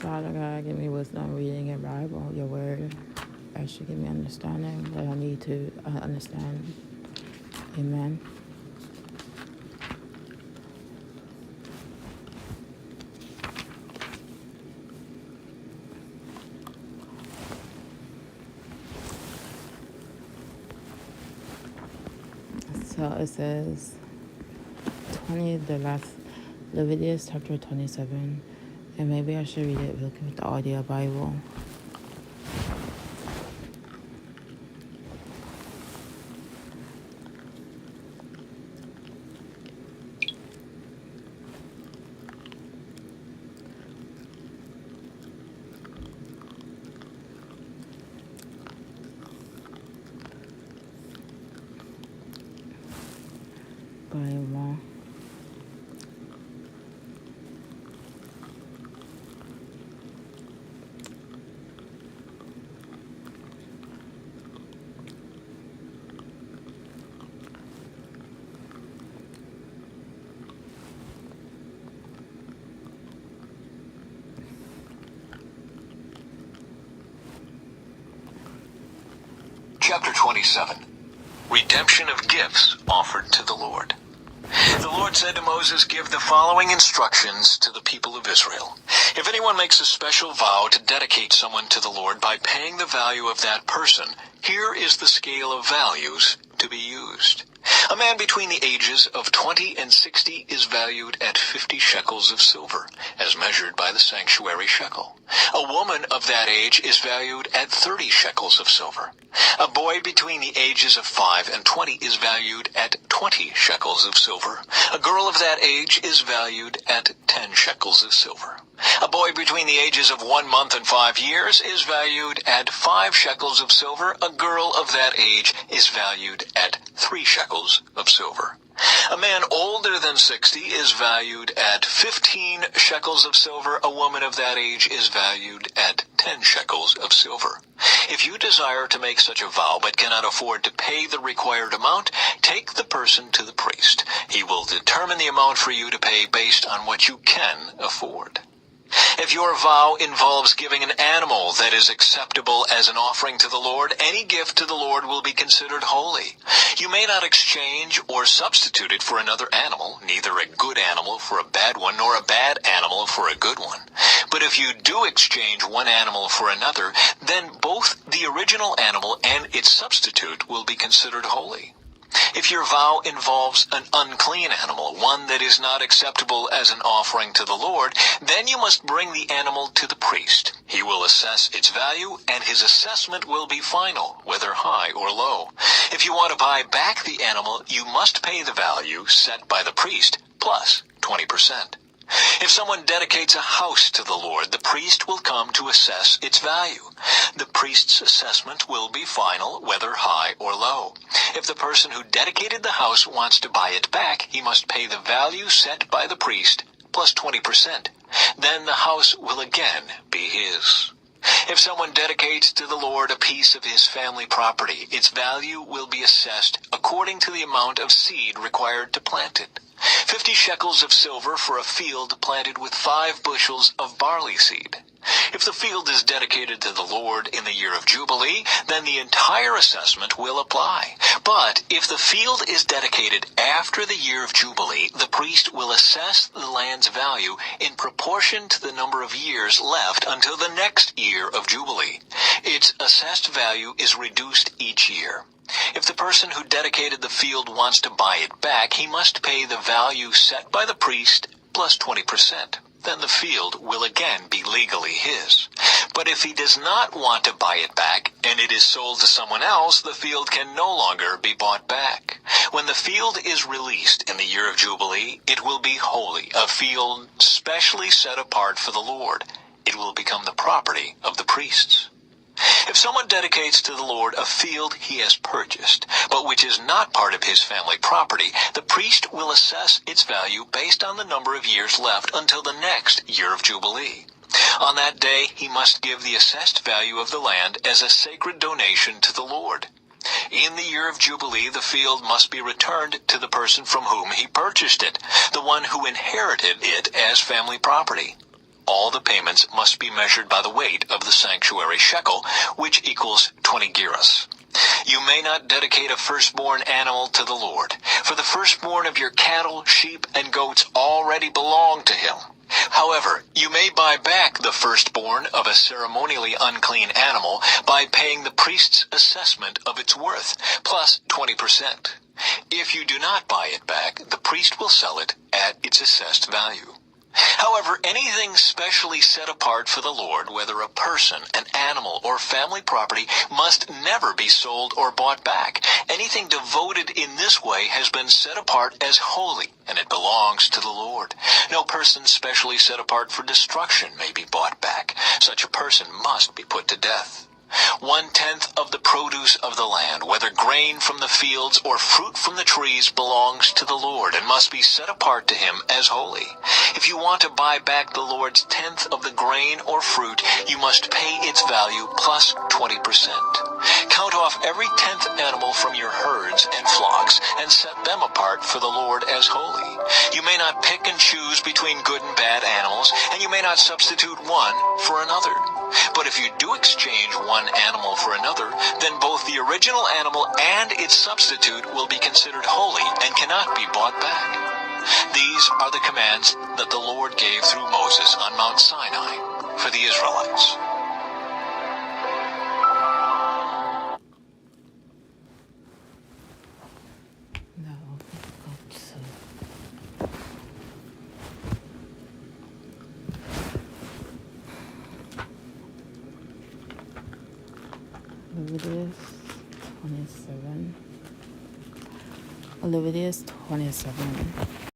Father God, give me wisdom reading your Bible, your word. Ask you give me understanding that I need to understand. Amen. So it says Leviticus chapter 27, and maybe I should read it with the audio Bible. Bible. Chapter 27. Redemption of gifts offered to the Lord. The Lord said to Moses, "Give the following instructions to the people of Israel. If anyone makes a special vow to dedicate someone to the Lord by paying the value of that person, here is the scale of values to be used. A man between the ages of 20 and 60 is valued at 50 shekels of silver, as measured by the sanctuary shekel. A woman of that age is valued at 30 shekels of silver. A boy between the ages of 5 and 20 is valued at 20 shekels of silver. A girl of that age is valued at 10 shekels of silver. A boy between the ages of 1 month and 5 years is valued at 5 shekels of silver. A girl of that age is valued at 3 shekels of silver. A man older than 60 is valued at 15 shekels of silver. A woman of that age is valued at 10 shekels of silver. If you desire to make such a vow but cannot afford to pay the required amount, take the person to the priest. He will determine the amount for you to pay based on what you can afford. If your vow involves giving an animal that is acceptable as an offering to the Lord, any gift to the Lord will be considered holy. You may not exchange or substitute it for another animal, neither a good animal for a bad one, nor a bad animal for a good one. But if you do exchange one animal for another, then both the original animal and its substitute will be considered holy. If your vow involves an unclean animal, one that is not acceptable as an offering to the Lord, then you must bring the animal to the priest. He will assess its value, and his assessment will be final, whether high or low. If you want to buy back the animal, you must pay the value set by the priest, plus 20%. If someone dedicates a house to the Lord, the priest will come to assess its value. The priest's assessment will be final, whether high or low. If the person who dedicated the house wants to buy it back, he must pay the value set by the priest, plus 20%. Then the house will again be his. If someone dedicates to the Lord a piece of his family property, its value will be assessed according to the amount of seed required to plant it. 50 shekels of silver for a field planted with 5 bushels of barley seed. If the field is dedicated to the Lord in the year of Jubilee, then the entire assessment will apply. But if the field is dedicated after the year of Jubilee, the priest will assess the land's value in proportion to the number of years left until the next year of Jubilee. Its assessed value is reduced each year. If the person who dedicated the field wants to buy it back, he must pay the value set by the priest plus 20%. Then the field will again be legally his. But if he does not want to buy it back and it is sold to someone else, the field can no longer be bought back. When the field is released in the year of Jubilee, it will be holy, a field specially set apart for the Lord. It will become the property of the priests. If someone dedicates to the Lord a field he has purchased, but which is not part of his family property, the priest will assess its value based on the number of years left until the next year of Jubilee. On that day, he must give the assessed value of the land as a sacred donation to the Lord. In the year of Jubilee, the field must be returned to the person from whom he purchased it, the one who inherited it as family property. all the payments must be measured by the weight of the sanctuary shekel, which equals 20 gerahs. You may not dedicate a firstborn animal to the Lord, for the firstborn of your cattle, sheep, and goats already belong to him. However, you may buy back the firstborn of a ceremonially unclean animal by paying the priest's assessment of its worth, plus 20%. If you do not buy it back, the priest will sell it at its assessed value. However, anything specially set apart for the Lord, whether a person, an animal, or family property, must never be sold or bought back. Anything devoted in this way has been set apart as holy, and it belongs to the Lord. No person specially set apart for destruction may be bought back. Such a person must be put to death. 1/10 of the produce of the land, whether grain from the fields or fruit from the trees, belongs to the Lord and must be set apart to him as holy. If you want to buy back the Lord's 10th of the grain or fruit, you must pay its value plus 20%. Count off every 10th animal from your herds and flocks and set them apart for the Lord as holy. You may not pick and choose between good and bad animals, and you may not substitute one for another. But if you do exchange one animal for another, then both the original animal and its substitute will be considered holy and cannot be bought back. These are the commands that the Lord gave through Moses on Mount Sinai for the Israelites. Leviticus 27. Leviticus 27.